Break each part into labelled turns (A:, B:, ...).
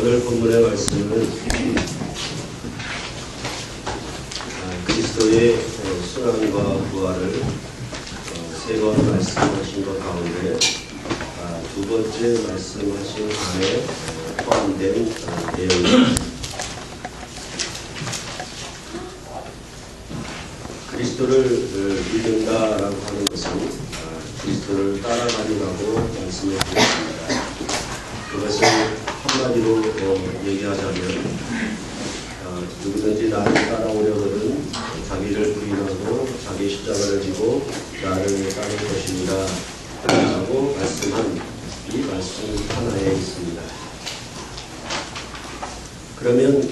A: 오늘 본문의 말씀은 그리스도의 순환과 부활을 세 번 말씀하신 것 가운데 두 번째 말씀하신 안에 포함된 내용입니다. 그리스도를 믿는다라고 하는 것은 그리스도를 따라가리라고 말씀해 주셨습니다. 그것을 한마디로 얘기하자면 누구든지 나를 따라오려거든 자기를 부인하고 자기 십자가를 지고 나를 따를 것입니다 라고 말씀한 이 말씀 하나에 있습니다. 그러면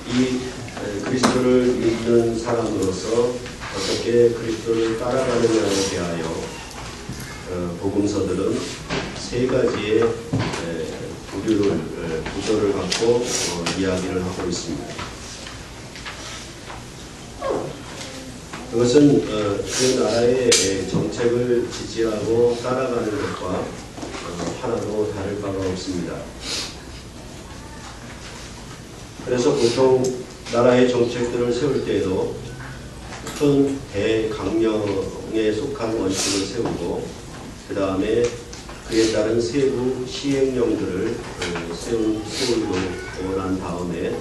A: 이 그리스도를 믿는 사람으로서 어떻게 그리스도를 따라가느냐에 대하여 복음서들은 세 가지의 구조를 갖고 이야기를 하고 있습니다. 그것은 그 나라의 정책을 지지하고 따라가는 것과 하나도 다를 바가 없습니다. 그래서 보통 나라의 정책들을 세울 때에도 큰 대강령에 속한 원칙을 세우고 그 다음에 그에 따른 세부 시행령들을 세우고 난 다음에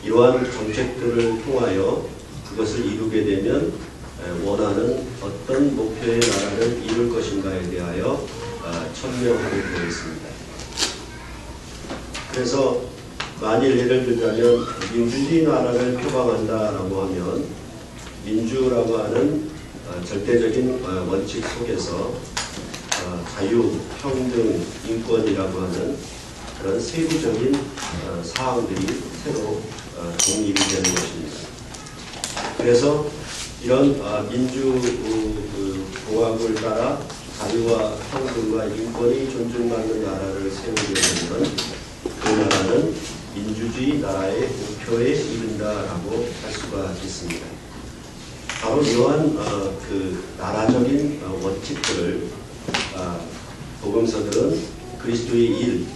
A: 이러한 정책들을 통하여 그것을 이루게 되면 원하는 어떤 목표의 나라를 이룰 것인가에 대하여 천명하게 되어 있습니다. 그래서 만일 예를 들자면 민주주의 나라를 표방한다라고 하면 민주라고 하는 절대적인 원칙 속에서 자유, 평등, 인권이라고 하는 그런 세부적인 사항들이 새로 독립이 되는 것입니다. 그래서 이런 민주공화국을 따라 자유와 평등과 인권이 존중받는 나라를 세우게 되면 그 나라는 민주주의 나라의 목표에 이른다라고 할 수가 있습니다. 바로 이러한 그 나라적인 원칙들을 복음서들은 그리스도의 일,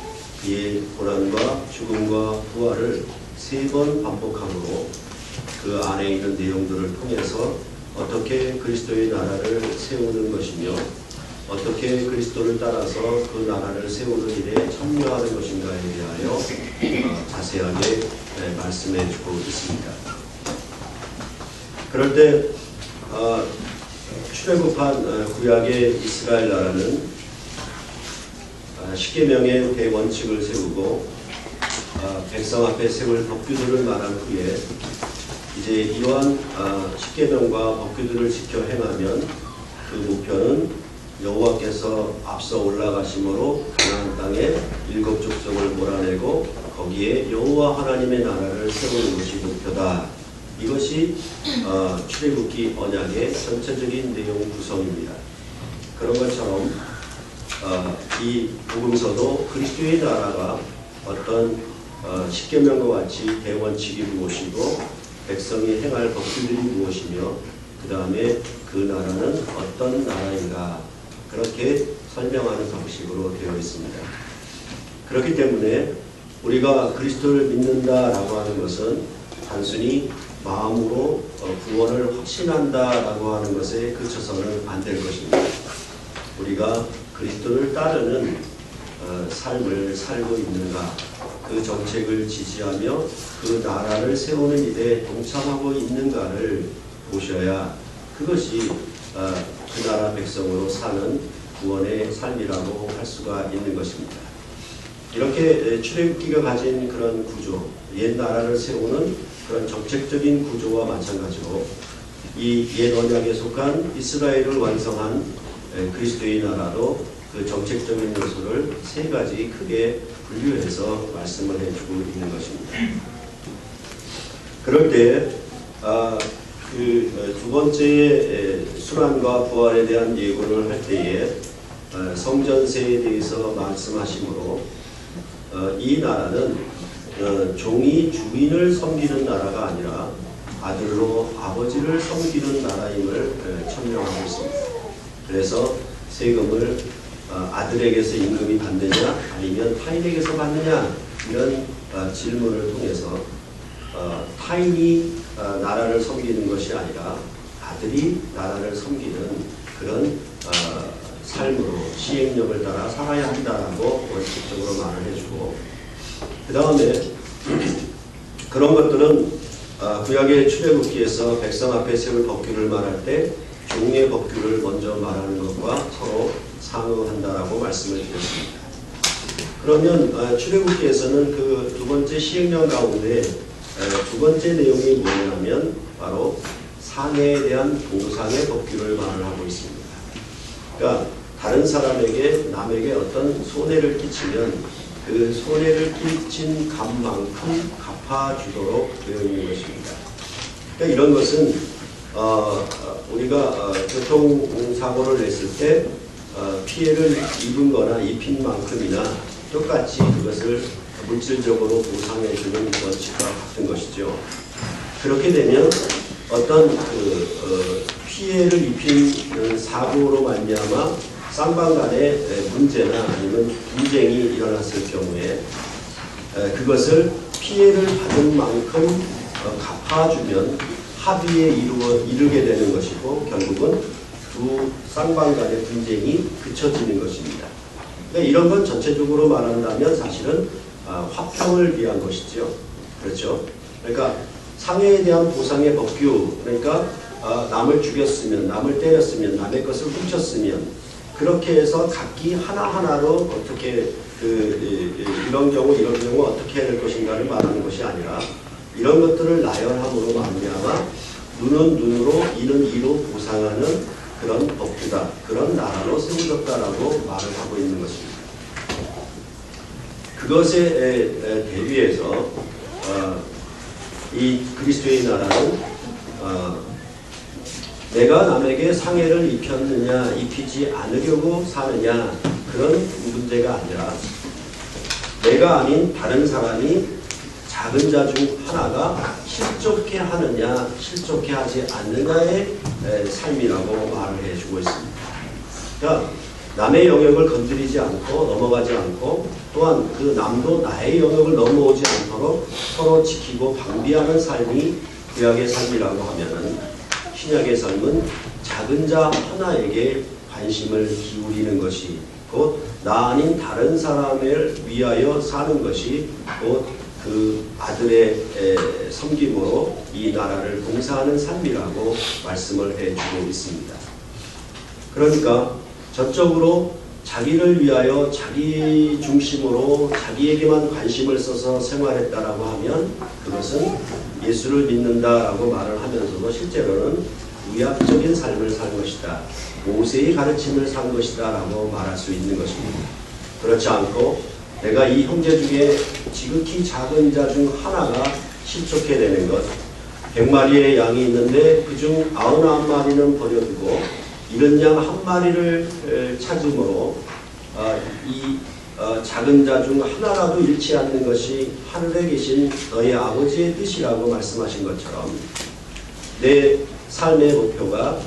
A: 그의 고난과 죽음과 부활을 세 번 반복함으로 그 안에 있는 내용들을 통해서 어떻게 그리스도의 나라를 세우는 것이며 어떻게 그리스도를 따라서 그 나라를 세우는 일에 참여하는 것인가에 대하여 자세하게 말씀해 주고 있습니다. 그럴 때 출애굽한 구약의 이스라엘 나라는 십계명의 대원칙을 세우고 백성 앞에 세울 법규들을 말한 후에 이제 이러한 십계명과 법규들을 지켜 행하면 그 목표는 여호와께서 앞서 올라가심으로 가나안 땅에 일곱 족속을 몰아내고 거기에 여호와 하나님의 나라를 세우는 것이 목표다. 이것이 출애굽기 언약의 전체적인 내용 구성입니다. 그런 것처럼 이 복음서도 그리스도의 나라가 어떤 십계명과 같이 대원칙이 무엇이고 백성이 행할 법규들이 무엇이며 그 다음에 그 나라는 어떤 나라인가 그렇게 설명하는 방식으로 되어 있습니다. 그렇기 때문에 우리가 그리스도를 믿는다라고 하는 것은 단순히 마음으로 구원을 확신한다라고 하는 것에 그쳐서는 안 될 것입니다. 우리가 그리스도를 따르는 삶을 살고 있는가, 그 정책을 지지하며 그 나라를 세우는 일에 동참하고 있는가를 보셔야 그것이 그 나라 백성으로 사는 구원의 삶이라고 할 수가 있는 것입니다. 이렇게 출애굽기가 가진 그런 구조, 옛 나라를 세우는 그런 정책적인 구조와 마찬가지로 이 옛 언약에 속한 이스라엘을 완성한 그리스도의 나라도 그 정책적인 요소를 세 가지 크게 분류해서 말씀을 해주고 있는 것입니다. 그럴 때 그 두 번째 순환과 부활에 대한 예고를 할 때에 성전세에 대해서 말씀하시므로 이 나라는 종이 주인을 섬기는 나라가 아니라 아들로 아버지를 섬기는 나라임을 천명하고 있습니다. 그래서 세금을 아들에게서 임금이 받느냐 아니면 타인에게서 받느냐 이런 질문을 통해서 타인이 나라를 섬기는 것이 아니라 아들이 나라를 섬기는 그런 삶으로 시행령을 따라 살아야 한다라고 원칙적으로 말을 해주고, 그 다음에 그런 것들은 구약의 출애굽기에서 백성 앞에 세울 법규를 말할 때 종의 법규를 먼저 말하는 것과 서로 상응한다라고 말씀을 드렸습니다. 그러면 출애굽기에서는 그 두 번째 시행령 가운데 두 번째 내용이 뭐냐면 바로 상해에 대한 보상의 법규를 말을 하고 있습니다. 그러니까 다른 사람에게 남에게 어떤 손해를 끼치면 그 손해를 끼친 값만큼 갚아주도록 되어 있는 것입니다. 그러니까 이런 것은 우리가 교통사고를 냈을 때 피해를 입은 거나 입힌 만큼이나 똑같이 그것을 물질적으로 보상해주는 원칙과 같은 것이죠. 그렇게 되면 어떤 피해를 입힌 사고로 말미암아 쌍방 간의 문제나 아니면 분쟁이 일어났을 경우에 그것을 피해를 받은 만큼 갚아주면 합의에 이르게 되는 것이고 결국은 두 쌍방 간의 분쟁이 그쳐지는 것입니다. 그러니까 이런 건 전체적으로 말한다면 사실은 화평을 위한 것이죠. 그렇죠? 그러니까 상해에 대한 보상의 법규, 그러니까 남을 죽였으면, 남을 때렸으면, 남의 것을 훔쳤으면 그렇게 해서 각기 하나하나로 어떻게 이런 경우 어떻게 해야 될 것인가를 말하는 것이 아니라 이런 것들을 나열함으로 말미암아 눈은 눈으로 이는 이로 보상하는 그런 법규다, 그런 나라로 세워졌다라고 말을 하고 있는 것입니다. 그것에 대비해서 이 그리스도의 나라는 내가 남에게 상해를 입혔느냐 입히지 않으려고 사느냐 그런 문제가 아니라 내가 아닌 다른 사람이 작은 자 중 하나가 실족해 하느냐 실족해 하지 않느냐의 삶이라고 말을 해주고 있습니다. 그러니까 남의 영역을 건드리지 않고 넘어가지 않고 또한 그 남도 나의 영역을 넘어오지 않도록 서로 지키고 방비하는 삶이 구약의 삶이라고 하면은 신약의 삶은 작은 자 하나에게 관심을 기울이는 것이 곧 나 아닌 다른 사람을 위하여 사는 것이 곧 그 아들의 섬김으로 이 나라를 봉사하는 삶이라고 말씀을 해주고 있습니다. 그러니까 전적으로 자기를 위하여 자기 중심으로 자기에게만 관심을 써서 생활했다라고 하면 그것은 예수를 믿는다라고 말을 하면서도 실제로는 의학적인 삶을 산 것이다. 모세의 가르침을 산 것이다 라고 말할 수 있는 것입니다. 그렇지 않고 내가 이 형제 중에 지극히 작은 자 중 하나가 실족해 되는 것, 100마리의 양이 있는데 그중 99마리는 버려두고 이런 양 한 마리를 찾음으로 이 작은 자 중 하나라도 잃지 않는 것이 하늘에 계신 너희 아버지의 뜻이라고 말씀하신 것처럼 내 삶의 목표가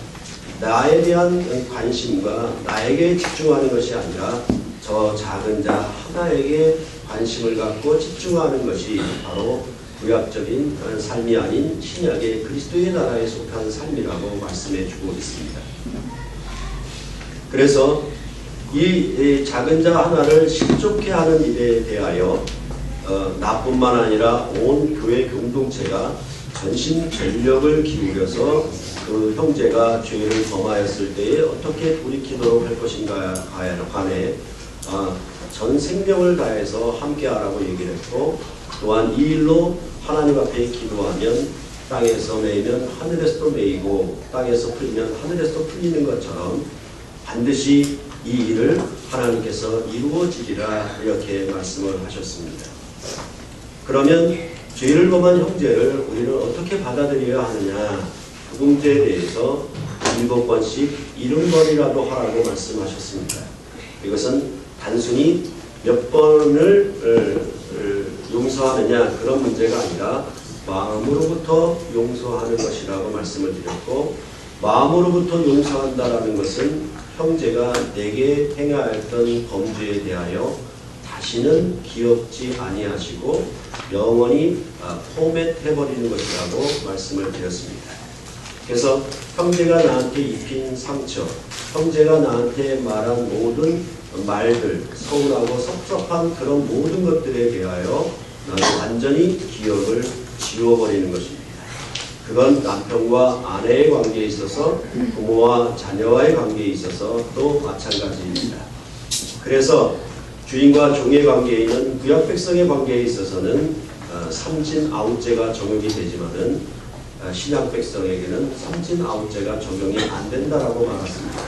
A: 나에 대한 관심과 나에게 집중하는 것이 아니라 저 작은 자 하나에게 관심을 갖고 집중하는 것이 바로 구약적인 삶이 아닌 신약의 그리스도의 나라에 속한 삶이라고 말씀해 주고 있습니다. 그래서 이 작은 자 하나를 실족해 하는 일에 대하여 나뿐만 아니라 온 교회 공동체가 전심전력을 기울여서 그 형제가 죄를 범하였을 때에 어떻게 돌이키도록 할 것인가에 관해 전 생명을 다해서 함께하라고 얘기를 했고 또한 이 일로 하나님 앞에 기도하면 땅에서 매이면 하늘에서도 매이고 땅에서 풀리면 하늘에서도 풀리는 것처럼 반드시 이 일을 하나님께서 이루어지리라 이렇게 말씀을 하셨습니다. 그러면 죄를 범한 형제를 우리는 어떻게 받아들여야 하느냐 그 문제에 대해서 7번씩 70번이라도 하라고 말씀하셨습니다. 이것은 단순히 몇 번을 용서하느냐 그런 문제가 아니라 마음으로부터 용서하는 것이라고 말씀을 드렸고 마음으로부터 용서한다라는 것은 형제가 내게 행하였던 범죄에 대하여 다시는 기억지 아니하시고 영원히 포맷해버리는 것이라고 말씀을 드렸습니다. 그래서 형제가 나한테 입힌 상처, 형제가 나한테 말한 모든 말들, 서운하고 섭섭한 그런 모든 것들에 대하여 나는 완전히 기억을 지워버리는 것입니다. 그건 남편과 아내의 관계에 있어서, 부모와 자녀와의 관계에 있어서 또 마찬가지입니다. 그래서 주인과 종의 관계에 있는 구약 백성의 관계에 있어서는 삼진 아웃제가 적용이 되지만은 신약 백성에게는 삼진 아웃제가 적용이 안 된다라고 말했습니다.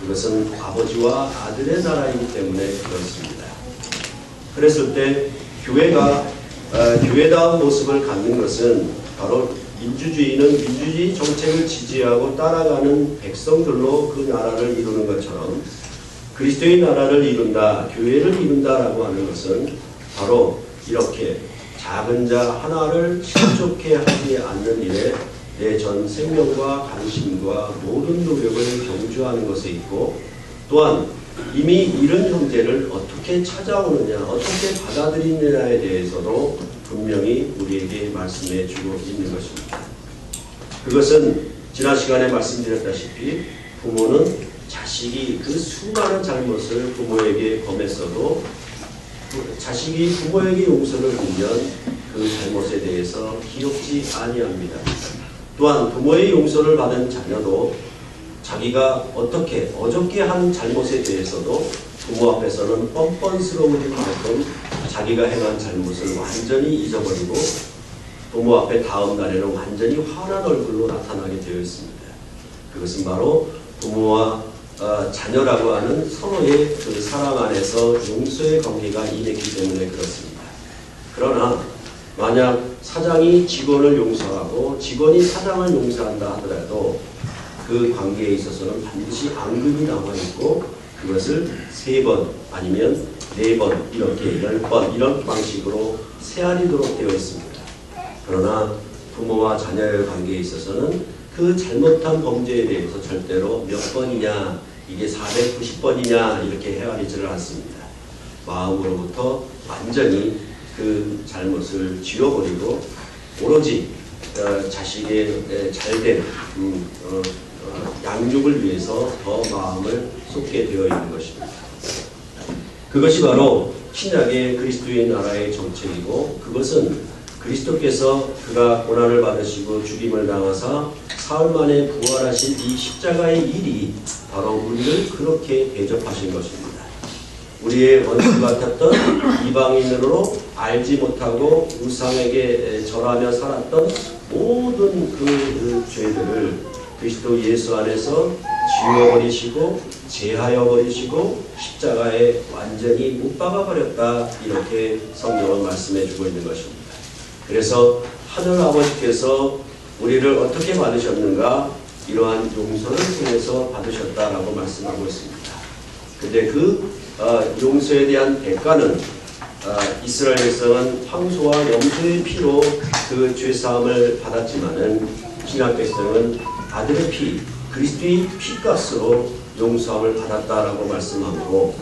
A: 그것은 아버지와 아들의 나라이기 때문에 그렇습니다. 그랬을 때 교회가 교회다운 모습을 갖는 것은 바로 민주주의는 민주주의 정책을 지지하고 따라가는 백성들로 그 나라를 이루는 것처럼 그리스도의 나라를 이룬다, 교회를 이룬다라고 하는 것은 바로 이렇게 작은 자 하나를 실족해 하지 않는 일에 내 전 생명과 관심과 모든 노력을 경주하는 것에 있고, 또한 이미 잃은 형제를 어떻게 찾아오느냐, 어떻게 받아들이느냐에 대해서도 분명히 우리에게 말씀해 주고 있는 것입니다. 그것은 지난 시간에 말씀드렸다시피 부모는 자식이 그 수많은 잘못을 부모에게 범했어도 자식이 부모에게 용서를 빌면 그 잘못에 대해서 기억지 아니합니다. 또한 부모의 용서를 받은 자녀도 자기가 어저께 한 잘못에 대해서도 부모 앞에서는 뻔뻔스러우지 만큼 자기가 행한 잘못을 완전히 잊어버리고 부모 앞에 다음 날에는 완전히 환한 얼굴로 나타나게 되어 있습니다. 그것은 바로 부모와 자녀라고 하는 서로의 그 사랑 안에서 용서의 관계가 임했기 때문에 그렇습니다. 그러나 만약 사장이 직원을 용서하고 직원이 사장을 용서한다 하더라도 그 관계에 있어서는 반드시 앙금이 남아있고 그것을 3번 아니면 4번 이렇게 10번 이런 방식으로 세알이도록 되어 있습니다. 그러나 부모와 자녀의 관계에 있어서는 그 잘못한 범죄에 대해서 절대로 몇 번이냐, 이게 490번이냐 이렇게 헤아리지를 않습니다. 마음으로부터 완전히 그 잘못을 지워버리고 오로지 자식의 잘된 양육을 위해서 더 마음을 쏟게 되어 있는 것입니다. 그것이 바로 신약의 그리스도의 나라의 정책이고, 그것은 그리스도께서 그가 고난을 받으시고 죽임을 당하사 사흘 만에 부활하신 이 십자가의 일이 바로 우리를 그렇게 대접하신 것입니다. 우리의 원수 같았던 이방인으로 알지 못하고 우상에게 절하며 살았던 모든 그 죄들을 그리스도 예수 안에서 지워버리시고 제하여 버리시고 십자가에 완전히 못 박아버렸다, 이렇게 성경은 말씀해 주고 있는 것입니다. 그래서 하늘 아버지께서 우리를 어떻게 받으셨는가? 이러한 용서를 통해서 받으셨다라고 말씀하고 있습니다. 근데 그 용서에 대한 대가는 이스라엘 백성은 황소와 염소의 피로 그 죄사함을 받았지만은 신약 백성은 아들의 피, 그리스도의 피값으로 용서함을 받았다라고 말씀하고,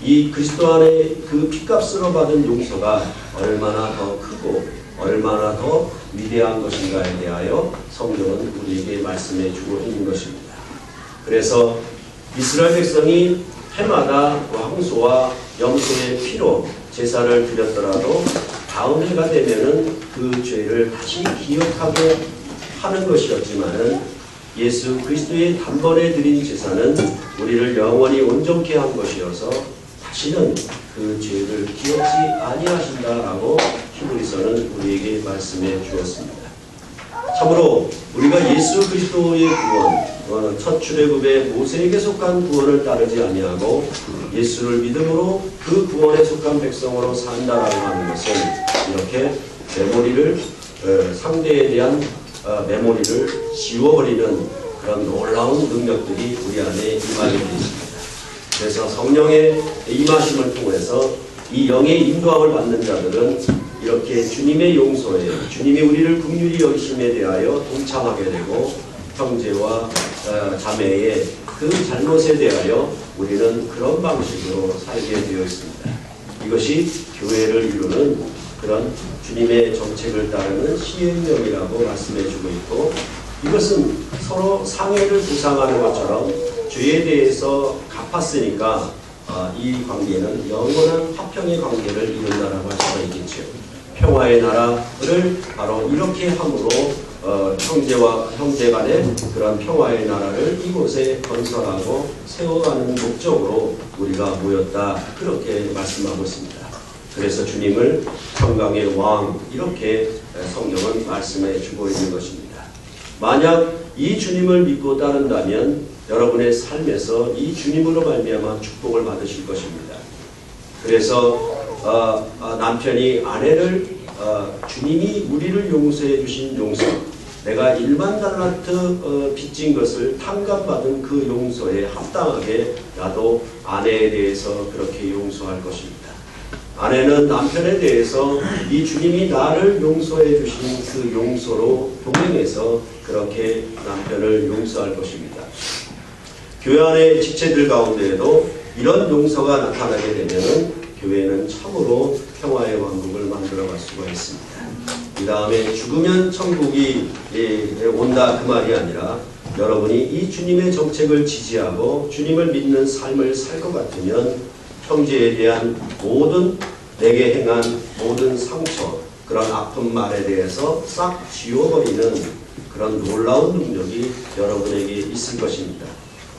A: 이 그리스도 안에 그 피값으로 받은 용서가 얼마나 더 크고 얼마나 더 위대한 것인가에 대하여 성경은 우리에게 말씀해 주고 있는 것입니다. 그래서 이스라엘 백성이 해마다 황소와 염소의 피로 제사를 드렸더라도 다음 해가 되면은 그 죄를 다시 기억하게 하는 것이었지만은 예수 그리스도의 단번에 드린 제사는 우리를 영원히 온전케 한 것이어서 다시는 그 죄를 기억지 아니하신다라고 히브리서는 우리에게 말씀해 주었습니다. 참으로 우리가 예수 그리스도의 구원, 첫 출애굽의 모세에게 속한 구원을 따르지 아니하고 예수를 믿음으로 그 구원에 속한 백성으로 산다라고 하는 것은 이렇게 메모리를 상대에 대한 메모리를 지워버리는 그런 놀라운 능력들이 우리 안에 임하게 되었습니다. 그래서 성령의 임하심을 통해서 이 영의 인도함을 받는 자들은 이렇게 주님의 용서에, 주님이 우리를 긍휼히 여기심에 대하여 동참하게 되고, 형제와 자매의 그 잘못에 대하여 우리는 그런 방식으로 살게 되어 있습니다. 이것이 교회를 이루는 그런 주님의 정책을 따르는 시행령이라고 말씀해주고 있고, 이것은 서로 상해를 보상하는 것처럼 죄에 대해서 갚았으니까 이 관계는 영원한 화평의 관계를 이룬다라고 할 수가 있겠죠. 평화의 나라를 바로 이렇게 함으로 형제와 형제 간의 그런 평화의 나라를 이곳에 건설하고 세워가는 목적으로 우리가 모였다, 그렇게 말씀하고 있습니다. 그래서 주님을 평강의 왕, 이렇게 성경은 말씀해 주고 있는 것입니다. 만약 이 주님을 믿고 따른다면 여러분의 삶에서 이 주님으로 말미암아 축복을 받으실 것입니다. 그래서 남편이 아내를 주님이 우리를 용서해 주신 용서, 내가 1만 달란트 빚진 것을 탕감받은 그 용서에 합당하게 나도 아내에 대해서 그렇게 용서할 것입니다. 아내는 남편에 대해서 이 주님이 나를 용서해 주신 그 용서로 동행해서 그렇게 남편을 용서할 것입니다. 교회 안의 지체들 가운데에도 이런 용서가 나타나게 되면 교회는 참으로 평화의 왕국을 만들어갈 수가 있습니다. 그 다음에 죽으면 천국이 온다, 그 말이 아니라 여러분이 이 주님의 정책을 지지하고 주님을 믿는 삶을 살 것 같으면 형제에 대한 모든, 내게 행한 모든 상처, 그런 아픈 말에 대해서 싹 지워버리는 그런 놀라운 능력이 여러분에게 있을 것입니다.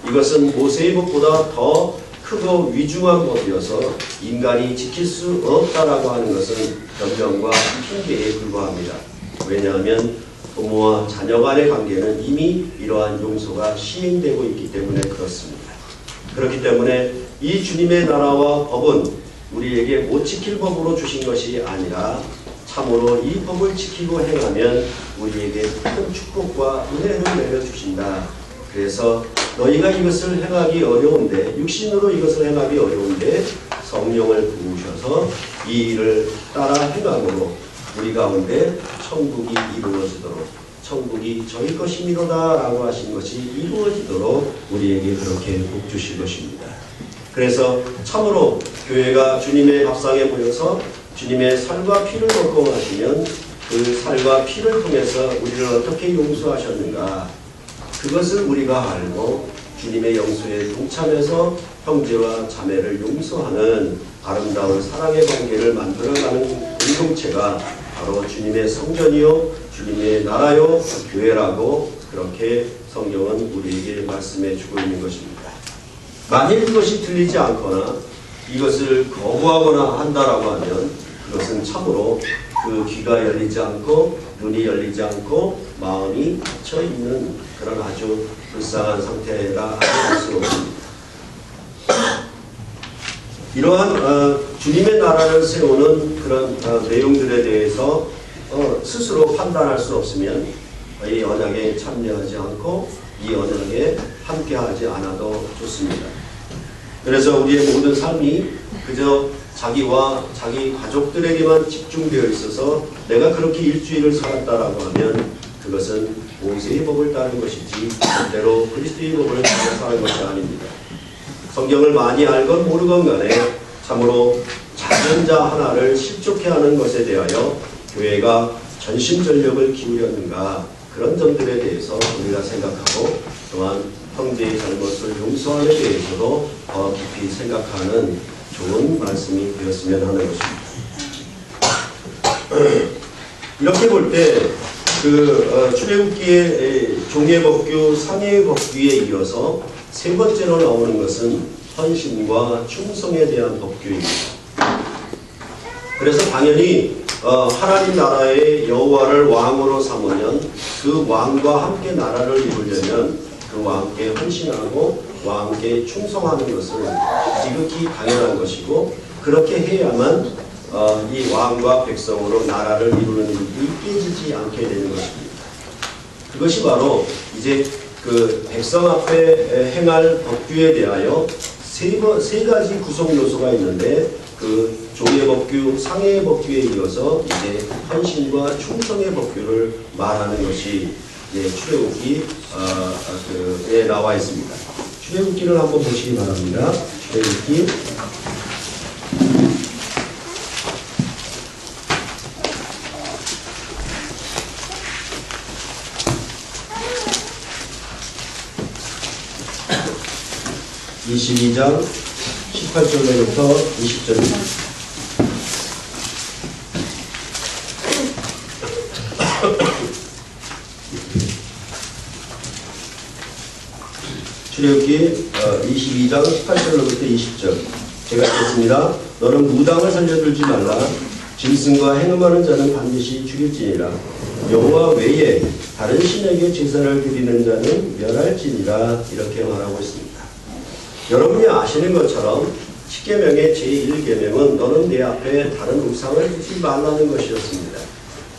A: 이것은 모세의 법보다 더 크고 위중한 법이어서 인간이 지킬 수 없다라고 하는 것은 변명과 핑계에 불과합니다. 왜냐하면 부모와 자녀 간의 관계는 이미 이러한 용서가 시행되고 있기 때문에 그렇습니다. 그렇기 때문에 이 주님의 나라와 법은 우리에게 못 지킬 법으로 주신 것이 아니라 참으로 이 법을 지키고 행하면 우리에게 큰 축복과 은혜를 내려주신다. 그래서 너희가 이것을 행하기 어려운데, 육신으로 이것을 행하기 어려운데 성령을 부으셔서 이 일을 따라 행함으로 우리 가운데 천국이 이루어지도록, 천국이 저희 것이미로다 라고 하신 것이 이루어지도록 우리에게 그렇게 복 주실 것입니다. 그래서 참으로 교회가 주님의 밥상에 모여서 주님의 살과 피를 먹고 마시면 그 살과 피를 통해서 우리를 어떻게 용서하셨는가, 그것을 우리가 알고 주님의 영수에 동참해서 형제와 자매를 용서하는 아름다운 사랑의 관계를 만들어가는 공동체가 바로 주님의 성전이요 주님의 나라요 교회라고 그렇게 성경은 우리에게 말씀해 주고 있는 것입니다. 만일 그것이 들리지 않거나 이것을 거부하거나 한다라고 하면 그것은 참으로 그 귀가 열리지 않고 눈이 열리지 않고 마음이 닫혀 있는 그런 아주 불쌍한 상태라 알 수 없습니다. 이러한 주님의 나라를 세우는 그런 내용들에 대해서 스스로 판단할 수 없으면 이 언약에 참여하지 않고 이 언약에 함께하지 않아도 좋습니다. 그래서 우리의 모든 삶이 그저 자기와 자기 가족들에게만 집중되어 있어서 내가 그렇게 일주일을 살았다라고 하면 그것은 모세의 법을 따른 것이지 절대로 그리스도의 법을 따라 사는 것이 아닙니다. 성경을 많이 알건 모르건 간에 참으로 작은 자 하나를 실족해 하는 것에 대하여 교회가 전심전력을 기울였는가, 그런 점들에 대해서 우리가 생각하고 또한 형제의 잘못을 용서함에 대해서도 더 깊이 생각하는 좋은 말씀이 되었으면 하는 것입니다. 이렇게 볼 때 출애굽기의 종예법규, 상해법규에 이어서 세 번째로 나오는 것은 헌신과 충성에 대한 법규입니다. 그래서 당연히 하나님 나라의 여호와를 왕으로 삼으면 그 왕과 함께 나라를 이루려면 그 왕께 헌신하고 왕께 충성하는 것은 지극히 당연한 것이고, 그렇게 해야만 이 왕과 백성으로 나라를 이루는 일이 깨지지 않게 되는 것입니다. 그것이 바로 이제 그 백성 앞에 행할 법규에 대하여 세 가지 구성 요소가 있는데, 그 종의 법규, 상해의 법규에 이어서 이제 헌신과 충성의 법규를 말하는 것이 출애굽기에 나와 있습니다. 출애굽기를 한번 보시기 바랍니다. 출애굽기 22장 18절부터 20절입니다. 출애굽기 22장 18절로부터 20절 제가 읽겠습니다. 너는 무당을 살려들지 말라. 짐승과 행음하는 자는 반드시 죽일지니라. 여호와 외에 다른 신에게 제사를 드리는 자는 멸할지니라. 이렇게 말하고 있습니다. 여러분이 아시는 것처럼 10계명의 제1계명은 너는 내 앞에 다른 우상을 두지 말라는 것이었습니다.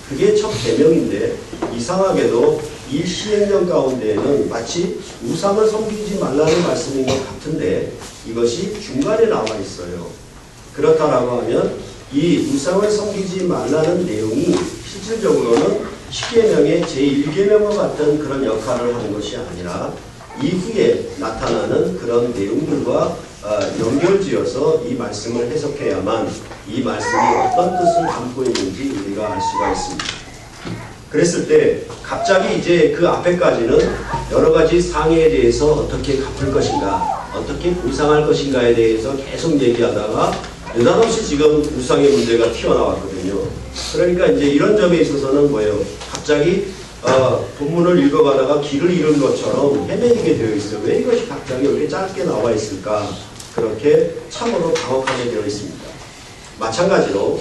A: 그게 첫 계명인데 이상하게도 이 시행령 가운데에는 마치 우상을 섬기지 말라는 말씀인 것 같은데 이것이 중간에 나와 있어요. 그렇다라고 하면 이 우상을 섬기지 말라는 내용이 실질적으로는 10계명의 제1계명과 같은 그런 역할을 하는 것이 아니라 이후에 나타나는 그런 내용들과 연결지어서 이 말씀을 해석해야만 이 말씀이 어떤 뜻을 담고 있는지 우리가 알 수가 있습니다. 그랬을 때 갑자기 이제 그 앞에까지는 여러 가지 상해에 대해서 어떻게 갚을 것인가, 어떻게 보상할 것인가에 대해서 계속 얘기하다가 느닷없이 지금 우상의 문제가 튀어나왔거든요. 그러니까 이제 이런 점에 있어서는 뭐예요? 갑자기 본문을 읽어가다가 길을 잃은 것처럼 헤매게 되어 있어요. 왜 이것이 갑자기 이렇게 짧게 나와 있을까? 그렇게 참으로 당혹하게 되어 있습니다. 마찬가지로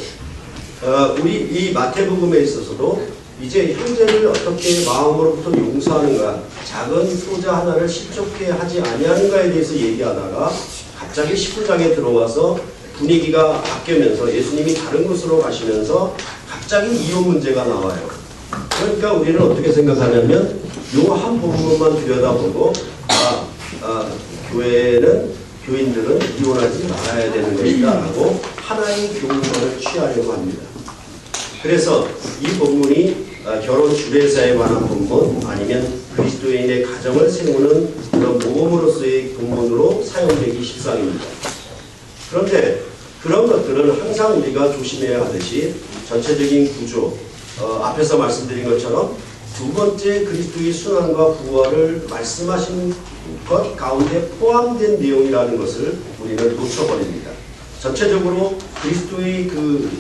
A: 우리 이 마태복음에 있어서도 이제 형제를 어떻게 마음으로부터 용서하는가, 작은 소자 하나를 실족해 하지 아니하는가에 대해서 얘기하다가 갑자기 19장에 들어와서 분위기가 바뀌면서 예수님이 다른 곳으로 가시면서 갑자기 이혼 문제가 나와요. 그러니까 우리는 어떻게 생각하냐면 요 한 부분만 들여다보고 교인들은 이혼하지 말아야 되는 것이다 라고 하나의 교훈을 취하려고 합니다. 그래서 이 본문이 결혼 주례사에 관한 본문 아니면 그리스도인의 가정을 세우는 그런 모범으로서의 본문으로 사용되기 십상입니다. 그런데 그런 것들은 항상 우리가 조심해야 하듯이 전체적인 구조, 앞에서 말씀드린 것처럼 두 번째 그리스도의 순환과 부활을 말씀하신 것 가운데 포함된 내용이라는 것을 우리는 놓쳐버립니다. 전체적으로 그리스도의 그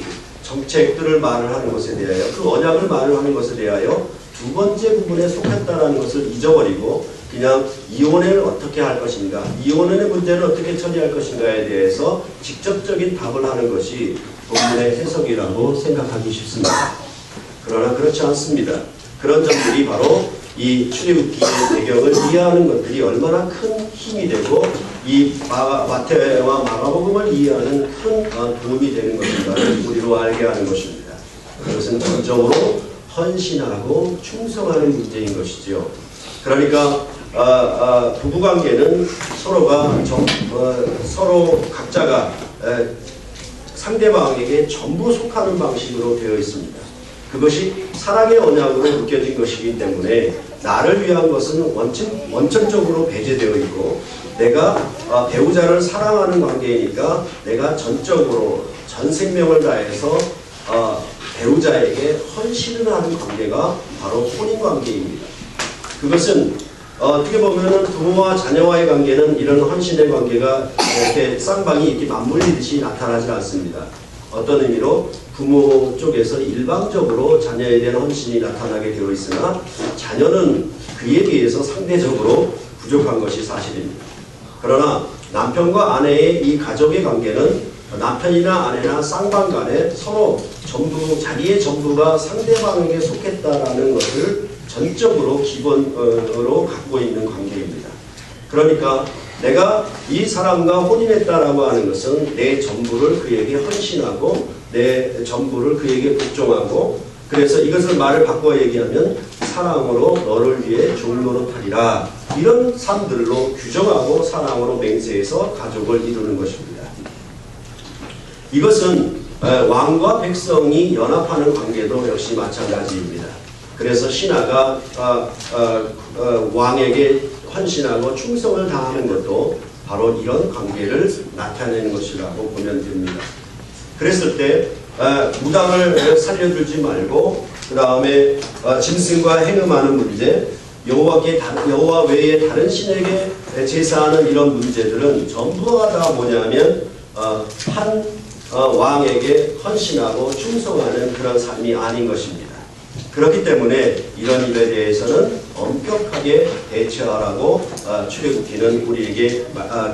A: 정책들을 말을 하는 것에 대하여, 그 언약을 말을 하는 것에 대하여 두 번째 부분에 속했다는 것을 잊어버리고 그냥 이혼을 어떻게 할 것인가, 이혼의 문제를 어떻게 처리할 것인가에 대해서 직접적인 답을 하는 것이 본문의 해석이라고 생각하기 쉽습니다. 그러나 그렇지 않습니다. 그런 점들이 바로 이 출애굽기의 배경을 이해하는 것들이 얼마나 큰 힘이 되고 이 마태와 마가복음을 이해하는 큰 도움이 되는 것인가를 우리로 알게 하는 것입니다. 그것은 전적으로 헌신하고 충성하는 문제인 것이지요. 그러니까 부부관계는 서로 각자가 상대방에게 전부 속하는 방식으로 되어 있습니다. 그것이 사랑의 언약으로 묶여진 것이기 때문에 나를 위한 것은 원천적으로 배제되어 있고 내가 배우자를 사랑하는 관계이니까 내가 전적으로 전 생명을 다해서 배우자에게 헌신을 하는 관계가 바로 혼인관계입니다. 그것은 어떻게 보면은 부모와 자녀와의 관계는 이런 헌신의 관계가 이렇게 쌍방이 이렇게 맞물리듯이 나타나지 않습니다. 어떤 의미로 부모 쪽에서 일방적으로 자녀에 대한 헌신이 나타나게 되어 있으나 자녀는 그에 비해서 상대적으로 부족한 것이 사실입니다. 그러나 남편과 아내의 이 가족의 관계는 남편이나 아내나 쌍방 간에 서로 전부 자기의 전부가 상대방에게 속했다라는 것을 전적으로 기본으로 갖고 있는 관계입니다. 그러니까 내가 이 사람과 혼인했다라고 하는 것은 내 전부를 그에게 헌신하고 내 전부를 그에게 복종하고, 그래서 이것을 말을 바꿔 얘기하면 사랑으로 너를 위해 종노릇하리라, 이런 삶들로 규정하고 사랑으로 맹세해서 가족을 이루는 것입니다. 이것은 왕과 백성이 연합하는 관계도 역시 마찬가지입니다. 그래서 신하가 왕에게 헌신하고 충성을 다하는 것도 바로 이런 관계를 나타내는 것이라고 보면 됩니다. 그랬을 때 무당을 살려주지 말고 그 다음에 짐승과 행음하는 문제, 여호와 외에 다른 신에게 제사하는 이런 문제들은 전부가 다 뭐냐면 한 왕에게 헌신하고 충성하는 그런 삶이 아닌 것입니다. 그렇기 때문에 이런 일에 대해서는 엄격하게 대처하라고 출애굽기는 우리에게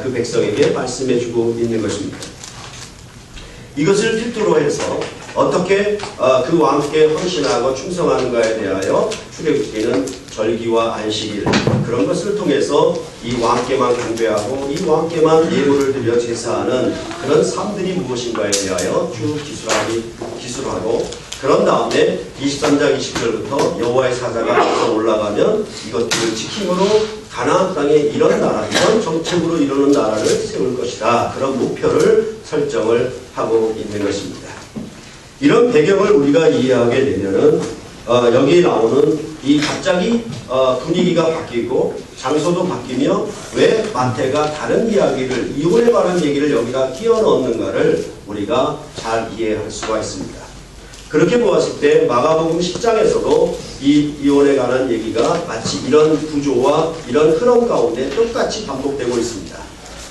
A: 그 백성에게 말씀해주고 있는 것입니다. 이것을 필두로 해서 어떻게 그 왕께 헌신하고 충성하는가에 대하여 출애굽기는 절기와 안식일 그런 것을 통해서 이 왕께만 경배하고 이 왕께만 예물을 드려 제사하는 그런 삶들이 무엇인가에 대하여 쭉 기술하고 그런 다음에 23장 20절부터 여호와의 사자가 올라가면 이것들을 지킴으로 가나안 땅에 이런 나라, 이런 정책으로 이루는 나라를 세울 것이다. 그런 목표를 설정을 하고 있는 것입니다. 이런 배경을 우리가 이해하게 되면은 여기에 나오는 이 갑자기 분위기가 바뀌고 장소도 바뀌며 왜 마태가 다른 이야기를 이혼에 관한 얘기를 여기다 끼워 넣었는가를 우리가 잘 이해할 수가 있습니다. 그렇게 보았을 때 마가복음 10장에서도 이 이혼에 관한 얘기가 마치 이런 구조와 이런 흐름 가운데 똑같이 반복되고 있습니다.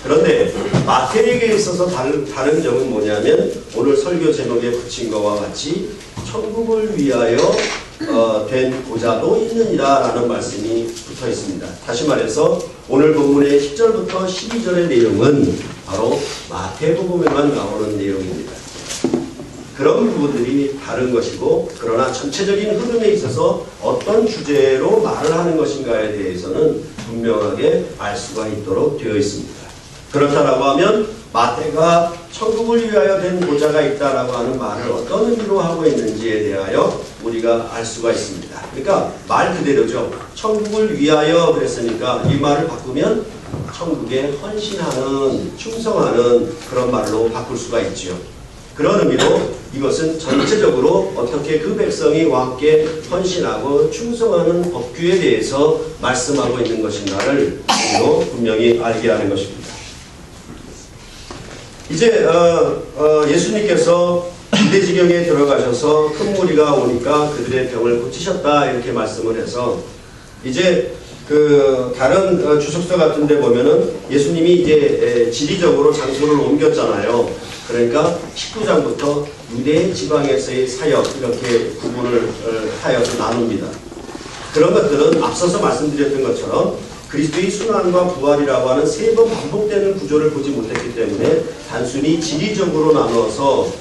A: 그런데 마태에게 있어서 다른 점은 뭐냐면 오늘 설교 제목에 붙인 것과 같이 천국을 위하여 된 보좌도 있느니라 라는 말씀이 붙어 있습니다. 다시 말해서 오늘 본문의 10절부터 12절의 내용은 바로 마태복음에만 나오는 내용입니다. 그런 부분들이 다른 것이고 그러나 전체적인 흐름에 있어서 어떤 주제로 말을 하는 것인가에 대해서는 분명하게 알 수가 있도록 되어 있습니다. 그렇다라고 하면 마태가 천국을 위하여 된 보좌가 있다라고 하는 말을 어떤 의미로 하고 있는지에 대하여 우리가 알 수가 있습니다. 그러니까 말 그대로죠. 천국을 위하여 그랬으니까 이 말을 바꾸면 천국에 헌신하는, 충성하는 그런 말로 바꿀 수가 있죠. 그런 의미로 이것은 전체적으로 어떻게 그 백성이 왕께 헌신하고 충성하는 법규에 대해서 말씀하고 있는 것인가를 우리도 분명히 알게 하는 것입니다. 이제 예수님께서 유대지경에 들어가셔서 큰 무리가 오니까 그들의 병을 고치셨다 이렇게 말씀을 해서 이제 그 다른 주석서 같은 데 보면은 예수님이 이제 지리적으로 장소를 옮겼잖아요. 그러니까 19장부터 유대 지방에서의 사역 이렇게 구분을 하여서 나눕니다. 그런 것들은 앞서서 말씀드렸던 것처럼 그리스도의 순환과 부활이라고 하는 세 번 반복되는 구조를 보지 못했기 때문에 단순히 지리적으로 나눠서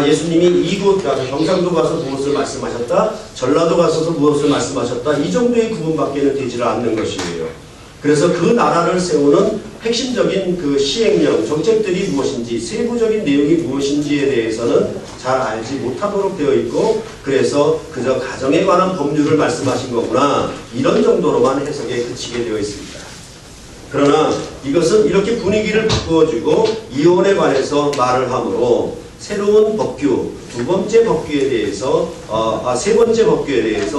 A: 예수님이 이곳 가서 경상도 가서 무엇을 말씀하셨다, 전라도 가서 무엇을 말씀하셨다 이 정도의 구분밖에는 되지를 않는 것이에요. 그래서 그 나라를 세우는 핵심적인 그 시행령, 정책들이 무엇인지, 세부적인 내용이 무엇인지에 대해서는 잘 알지 못하도록 되어 있고 그래서 그저 가정에 관한 법률을 말씀하신 거구나 이런 정도로만 해석에 그치게 되어 있습니다. 그러나 이것은 이렇게 분위기를 바꾸어주고 이혼에 관해서 말을 하므로 새로운 법규, 세 번째 법규에 대해서